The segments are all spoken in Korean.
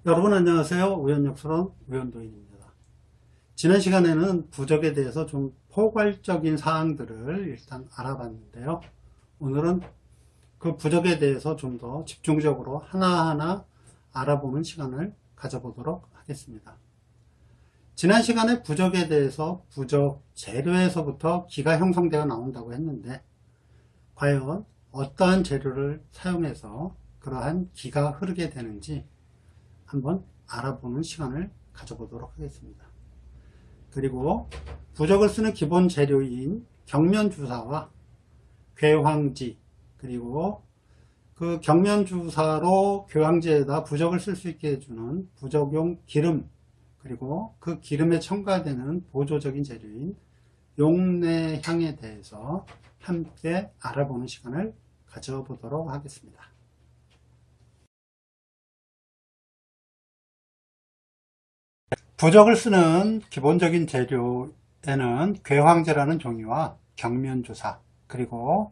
여러분 안녕하세요. 우연역설원 우연도인입니다. 지난 시간에는 부적에 대해서 좀 포괄적인 사항들을 일단 알아봤는데요. 오늘은 그 부적에 대해서 좀 더 집중적으로 하나하나 알아보는 시간을 가져보도록 하겠습니다. 지난 시간에 부적에 대해서 부적 재료에서부터 기가 형성되어 나온다고 했는데 과연 어떠한 재료를 사용해서 그러한 기가 흐르게 되는지 한번 알아보는 시간을 가져보도록 하겠습니다. 그리고 부적을 쓰는 기본 재료인 경면주사와 괴황지, 그리고 그 경면주사로 괴황지에다 부적을 쓸 수 있게 해주는 부적용 기름, 그리고 그 기름에 첨가되는 보조적인 재료인 용내향에 대해서 함께 알아보는 시간을 가져보도록 하겠습니다. 부적을 쓰는 기본적인 재료에는 괴황제라는 종이와 경면주사, 그리고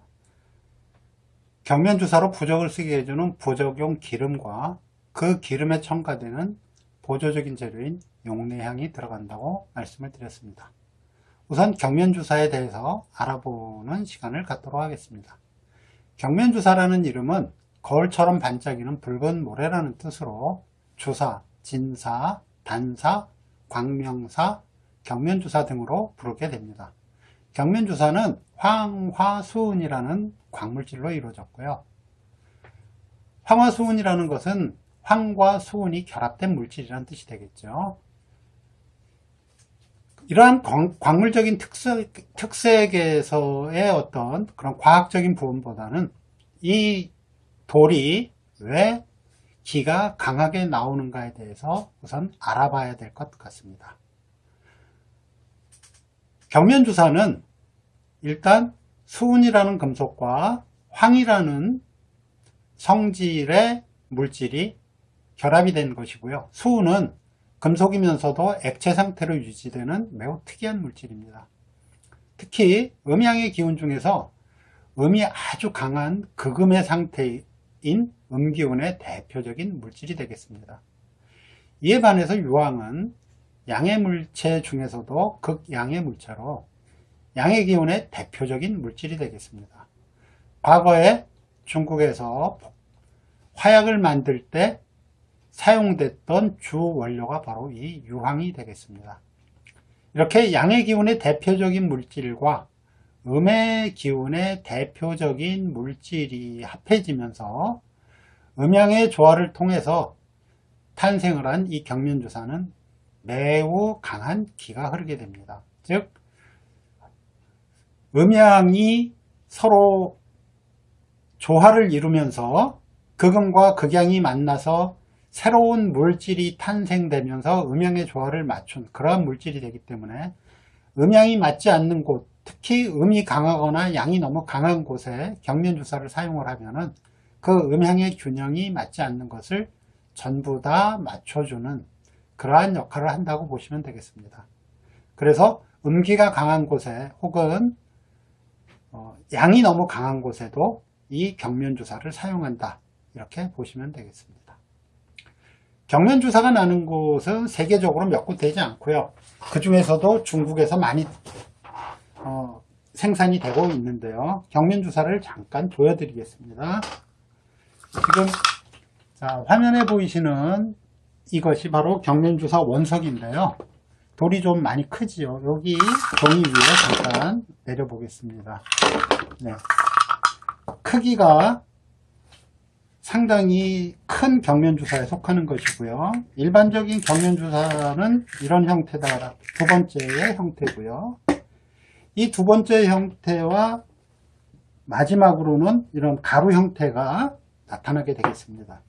경면주사로 부적을 쓰게 해주는 부적용 기름과 그 기름에 첨가되는 보조적인 재료인 용내향이 들어간다고 말씀을 드렸습니다. 우선 경면주사에 대해서 알아보는 시간을 갖도록 하겠습니다. 경면주사라는 이름은 거울처럼 반짝이는 붉은 모래라는 뜻으로 주사, 진사, 단사, 광명사, 경면주사 등으로 부르게 됩니다. 경면주사는 황화수은이라는 광물질로 이루어졌고요. 황화수은이라는 것은 황과 수은이 결합된 물질이라는 뜻이 되겠죠. 이러한 광물적인 특색에서의 어떤 그런 과학적인 부분보다는 이 돌이 왜 기가 강하게 나오는가에 대해서 우선 알아봐야 될 것 같습니다. 경면주사는 일단 수은이라는 금속과 황이라는 성질의 물질이 결합이 된 것이고요. 수은은 금속이면서도 액체 상태로 유지되는 매우 특이한 물질입니다. 특히 음양의 기운 중에서 음이 아주 강한 극음의 상태인 음기운의 대표적인 물질이 되겠습니다. 이에 반해서 유황은 양의 물체 중에서도 극양의 물체로 양의 기운의 대표적인 물질이 되겠습니다. 과거에 중국에서 화약을 만들 때 사용됐던 주 원료가 바로 이 유황이 되겠습니다. 이렇게 양의 기운의 대표적인 물질과 음의 기운의 대표적인 물질이 합해지면서 음양의 조화를 통해서 탄생을 한 이 경면주사는 매우 강한 기가 흐르게 됩니다. 즉 음양이 서로 조화를 이루면서 극음과 극양이 만나서 새로운 물질이 탄생되면서 음양의 조화를 맞춘 그러한 물질이 되기 때문에 음양이 맞지 않는 곳, 특히 음이 강하거나 양이 너무 강한 곳에 경면주사를 사용을 하면은 그 음양의 균형이 맞지 않는 것을 전부 다 맞춰주는 그러한 역할을 한다고 보시면 되겠습니다. 그래서 음기가 강한 곳에 혹은 양이 너무 강한 곳에도 이 경면주사를 사용한다, 이렇게 보시면 되겠습니다. 경면주사가 나는 곳은 세계적으로 몇 곳 되지 않고요. 그 중에서도 중국에서 많이 생산이 되고 있는데요. 경면주사를 잠깐 보여드리겠습니다. 지금 화면에 보이시는 이것이 바로 경면주사 원석인데요. 돌이 좀 많이 크지요. 여기 종이 위에 잠깐 내려보겠습니다. 네. 크기가 상당히 큰 경면주사에 속하는 것이고요. 일반적인 경면주사는 이런 형태다. 두 번째의 형태고요. 이 두 번째 형태와 마지막으로는 이런 가루 형태가 나타나게 되겠습니다.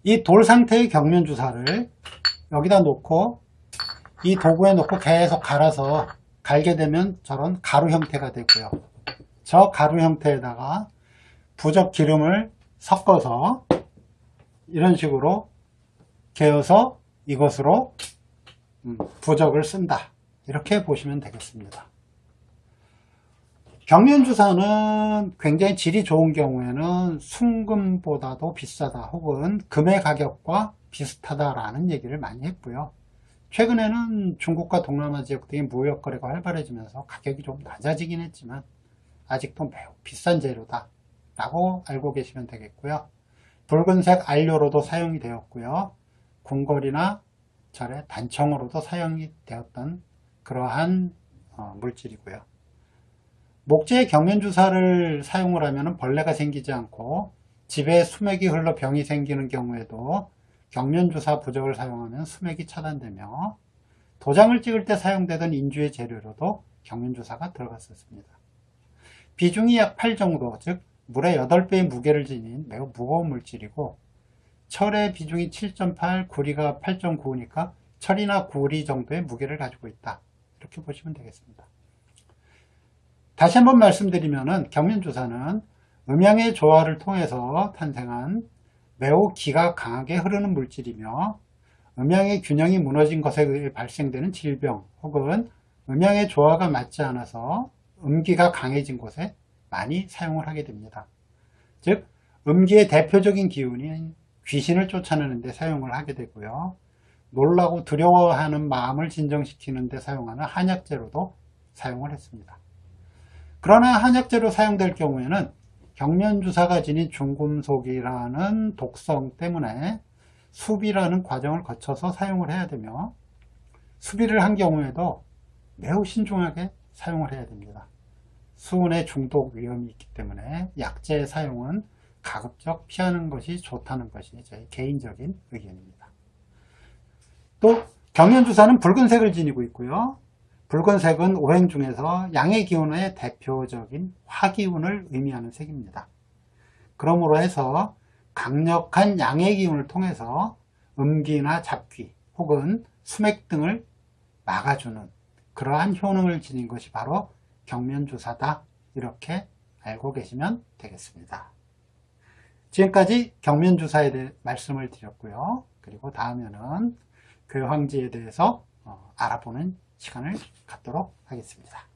이 돌 상태의 경면주사를 여기다 놓고 이 도구에 놓고 계속 갈아서 갈게 되면 저런 가루 형태가 되고요. 저 가루 형태에다가 부적 기름을 섞어서 이런 식으로 개어서 이것으로 부적을 쓴다, 이렇게 보시면 되겠습니다. 경면주사는 굉장히 질이 좋은 경우에는 순금보다도 비싸다 혹은 금의 가격과 비슷하다라는 얘기를 많이 했고요. 최근에는 중국과 동남아 지역 등의 무역 거래가 활발해지면서 가격이 좀 낮아지긴 했지만 아직도 매우 비싼 재료다 라고 알고 계시면 되겠고요. 붉은색 안료로도 사용이 되었고요. 궁궐이나 절의 단청으로도 사용이 되었던 그러한 물질이고요. 목재의 경면주사를 사용을 하면 벌레가 생기지 않고 집에 수맥이 흘러 병이 생기는 경우에도 경면주사 부적을 사용하면 수맥이 차단되며 도장을 찍을 때 사용되던 인주의 재료로도 경면주사가 들어갔었습니다. 비중이 약 8 정도, 즉 물의 8배의 무게를 지닌 매우 무거운 물질이고 철의 비중이 7.8, 구리가 8.9니까 철이나 구리 정도의 무게를 가지고 있다. 이렇게 보시면 되겠습니다. 다시 한번 말씀드리면 경면주사는 음양의 조화를 통해서 탄생한 매우 기가 강하게 흐르는 물질이며 음양의 균형이 무너진 것에 의해 발생되는 질병 혹은 음양의 조화가 맞지 않아서 음기가 강해진 곳에 많이 사용을 하게 됩니다. 즉 음기의 대표적인 기운인 귀신을 쫓아내는 데 사용을 하게 되고요. 놀라고 두려워하는 마음을 진정시키는 데 사용하는 한약재로도 사용을 했습니다. 그러나 한약재로 사용될 경우에는 경면주사가 지닌 중금속이라는 독성 때문에 수비라는 과정을 거쳐서 사용을 해야 되며 수비를 한 경우에도 매우 신중하게 사용을 해야 됩니다. 수은의 중독 위험이 있기 때문에 약재의 사용은 가급적 피하는 것이 좋다는 것이 제 개인적인 의견입니다. 또 경면주사는 붉은색을 지니고 있고요. 붉은색은 오행 중에서 양의 기운의 대표적인 화기운을 의미하는 색입니다. 그러므로 해서 강력한 양의 기운을 통해서 음기나 잡귀 혹은 수맥 등을 막아주는 그러한 효능을 지닌 것이 바로 경면주사다. 이렇게 알고 계시면 되겠습니다. 지금까지 경면주사에 대해 말씀을 드렸고요. 그리고 다음에는 괴황지에 대해서 알아보는 시간을 갖도록 하겠습니다.